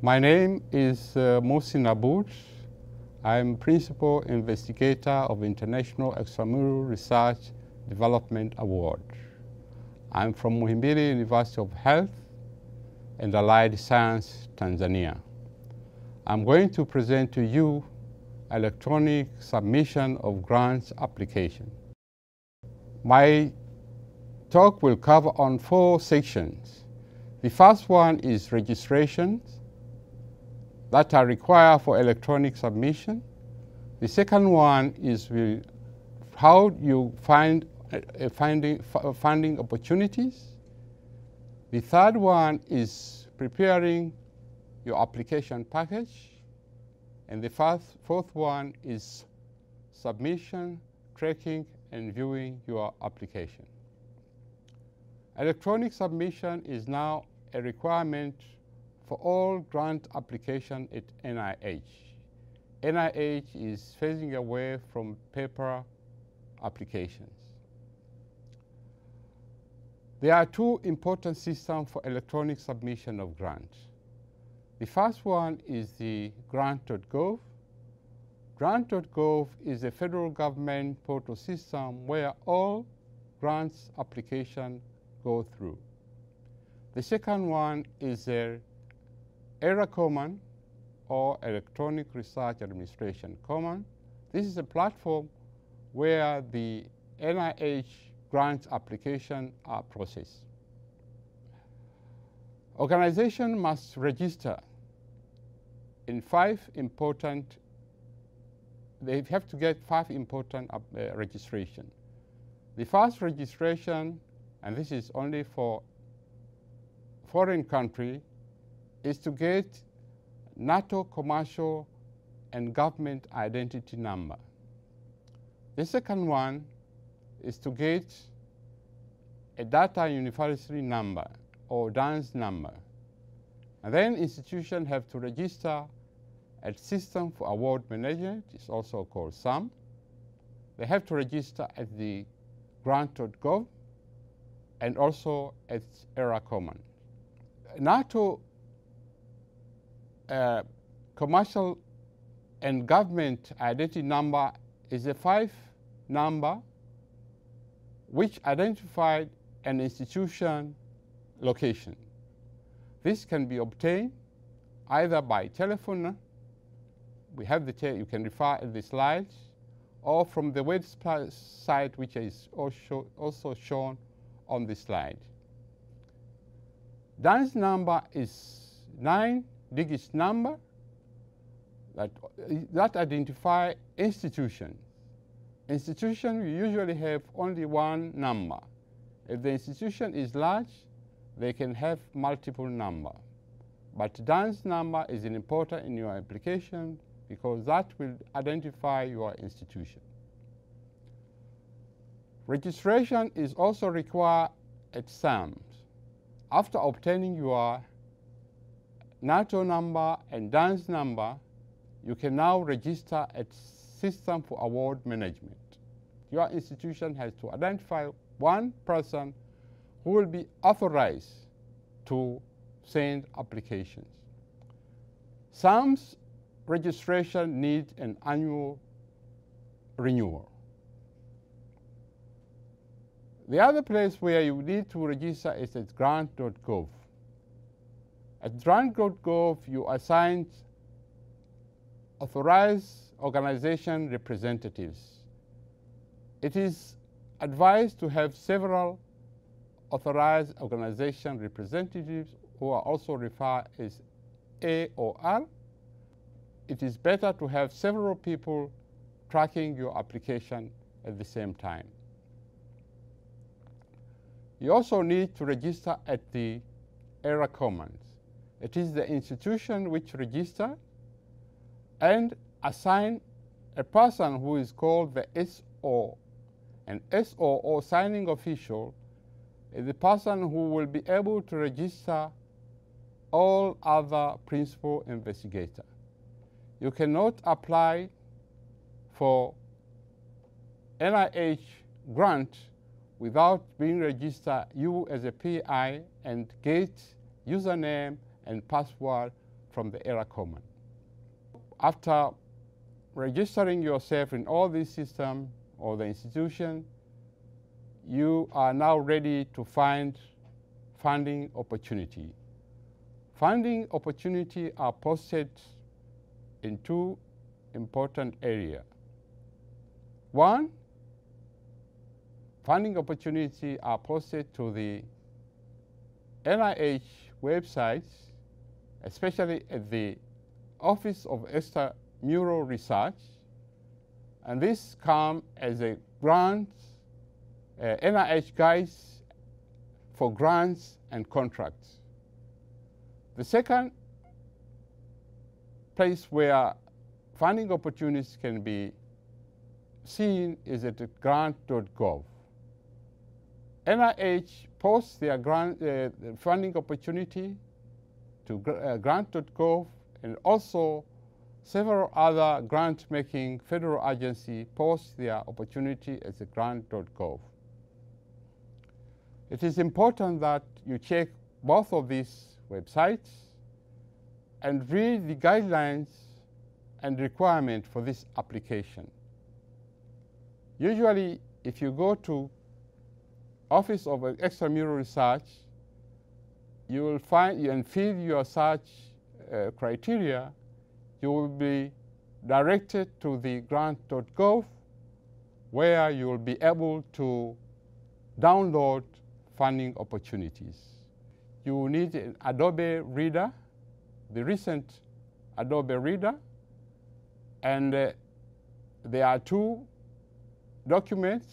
My name is Mohsin Aboud. I'm Principal Investigator of International Extramural Research Development Award. I'm from Muhimbili University of Health and Allied Science, Tanzania. I'm going to present to you electronic submission of grants application. My talk will cover on 4 sections. The first one is registrations that are required for electronic submission. The second one is how you find funding opportunities. The third one is preparing your application package. And the fourth one is submission, tracking, and viewing your application. Electronic submission is now a requirement for all grant application at NIH. NIH is phasing away from paper applications. There are 2 important systems for electronic submission of grants. The first one is the grant.gov. Grant.gov is a federal government portal system where all grants applications go through. The second one is a ERA Common, or Electronic Research Administration Common. This is a platform where the NIH grant applications are processed. Organizations must register in 5 important, they have to get 5 important registration. The first registration, and this is only for foreign country, is to get NATO commercial and government identity number. The second one is to get a data universally number or DANS number. And then institutions have to register at System for Award Management, it's also called SAM. They have to register at the grant.gov and also at ERA Common. NATO commercial and government identity number is a 5 number which identified an institution location. This can be obtained either by telephone, we have you can refer to the slides, or from the website which is also shown on the slide. DANS number is 9-digit number that identify institutions. Institutions usually have only 1 number. If the institution is large, they can have multiple number. But DANS number is important in your application because that will identify your institution. Registration is also required at SAMs. After obtaining your NATO number and DANS number, you can now register at System for Award Management. Your institution has to identify 1 person who will be authorized to send applications. SAM's registration needs an annual renewal. The other place where you need to register is at grant.gov. At grant.gov, you assign authorized organization representatives. It is advised to have several authorized organization representatives who are also referred as AOR. It is better to have several people tracking your application at the same time. You also need to register at the ERA Commons. It is the institution which registers and assign a person who is called the SO. An SO, or signing official, is the person who will be able to register all other principal investigators. You cannot apply for NIH grant without being registered, you as a PI, and get username and password from the ERA Common. After registering yourself in all these systems or the institution, you are now ready to find funding opportunity. Funding opportunity are posted in two important areas. One, funding opportunity are posted to the NIH websites, especially at the Office of Extramural Research, and this comes as a grant, NIH guides for grants and contracts. The second place where funding opportunities can be seen is at grant.gov. NIH posts their grant funding opportunity to grant.gov, and also several other grant-making federal agencies post their opportunity at the grant.gov. It is important that you check both of these websites and read the guidelines and requirements for this application. Usually, if you go to Office of Extramural Research, you will find and fill your search criteria, you will be directed to the grant.gov, where you will be able to download funding opportunities. You will need an Adobe Reader, the recent Adobe Reader, and there are two documents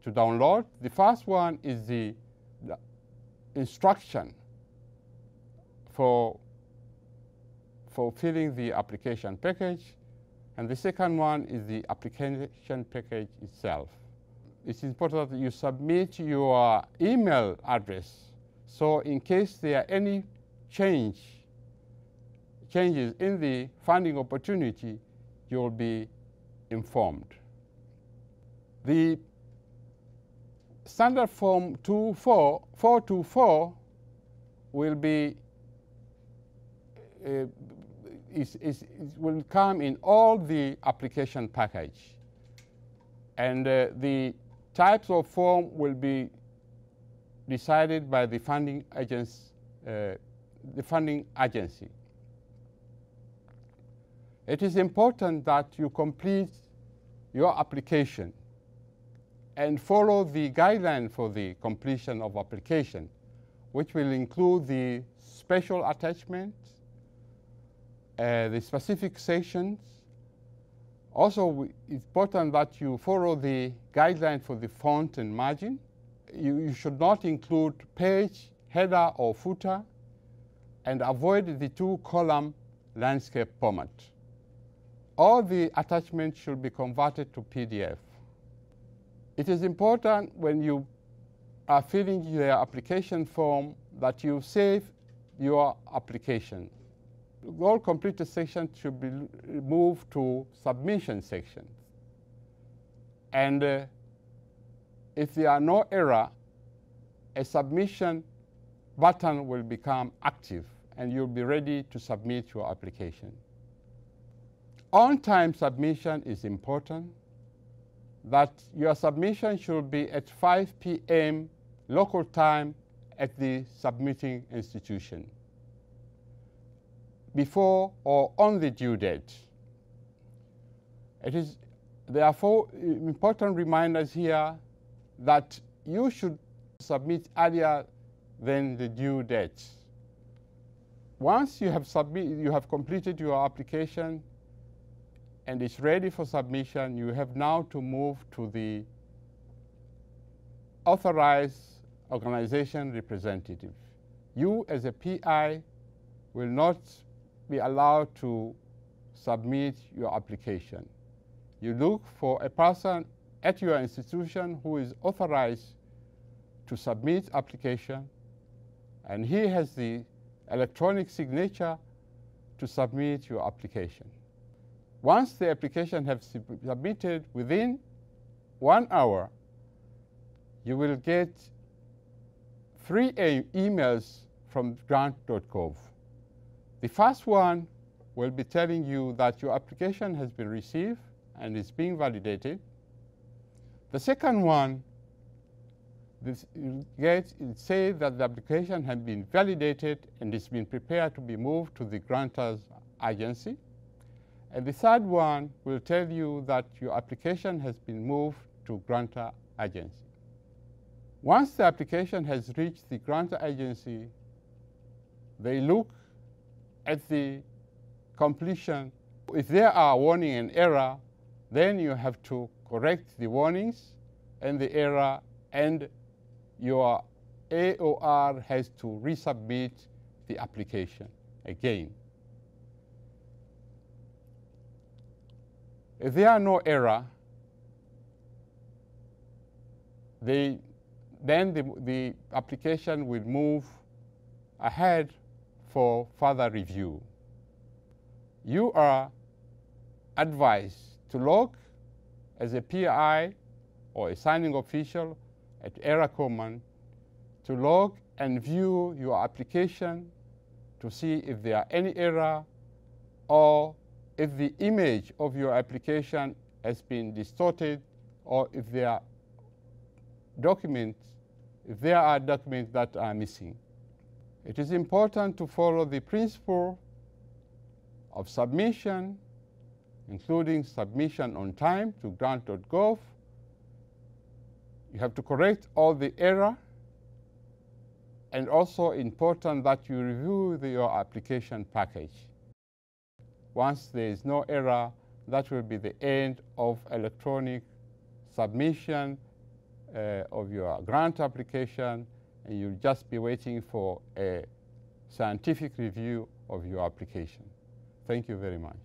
to download. The first one is the instruction for filling the application package, and the second one is the application package itself. It's important that you submit your email address, so in case there are any changes in the funding opportunity, you will be informed. The standard form 424 will be will come in all the application package, and the types of form will be decided by the funding agency. It is important that you complete your application and follow the guideline for the completion of application, which will include the special attachments, the specific sections. Also, it's important that you follow the guideline for the font and margin. You should not include page, header, or footer, and avoid the two-column landscape format. All the attachments should be converted to PDF. It is important when you are filling your application form that you save your application. All completed sections should be moved to submission section. And if there are no error, a submission button will become active and you'll be ready to submit your application. On-time submission is important, that your submission should be at 5 p.m. local time at the submitting institution, before or on the due date. It is therefore important reminders here that you should submit earlier than the due date. Once you have completed your application and it's ready for submission, you have now to move to the authorized organization representative. You as a PI will not be allowed to submit your application. You look for a person at your institution who is authorized to submit application, and he has the electronic signature to submit your application. Once the application has submitted within 1 hour, you will get 3 emails from grant.gov. The first one will be telling you that your application has been received and is being validated. The second one, it says that the application has been validated and is being prepared to be moved to the grantor's agency. And the third one will tell you that your application has been moved to grantor agency. Once the application has reached the grantor agency, they look at the completion. If there are warning and error, then you have to correct the warnings and the error, and your AOR has to resubmit the application again. If there are no error, then the application will move ahead for further review. You are advised to log as a PI or a signing official at Error Command to log and view your application to see if there are any error or if the image of your application has been distorted, or if there are documents that are missing. It is important to follow the principle of submission, including submission on time to grant.gov. You have to correct all the error, and also important that you review your application package. Once there is no error, that will be the end of electronic submission of your grant application, and you'll just be waiting for a scientific review of your application. Thank you very much.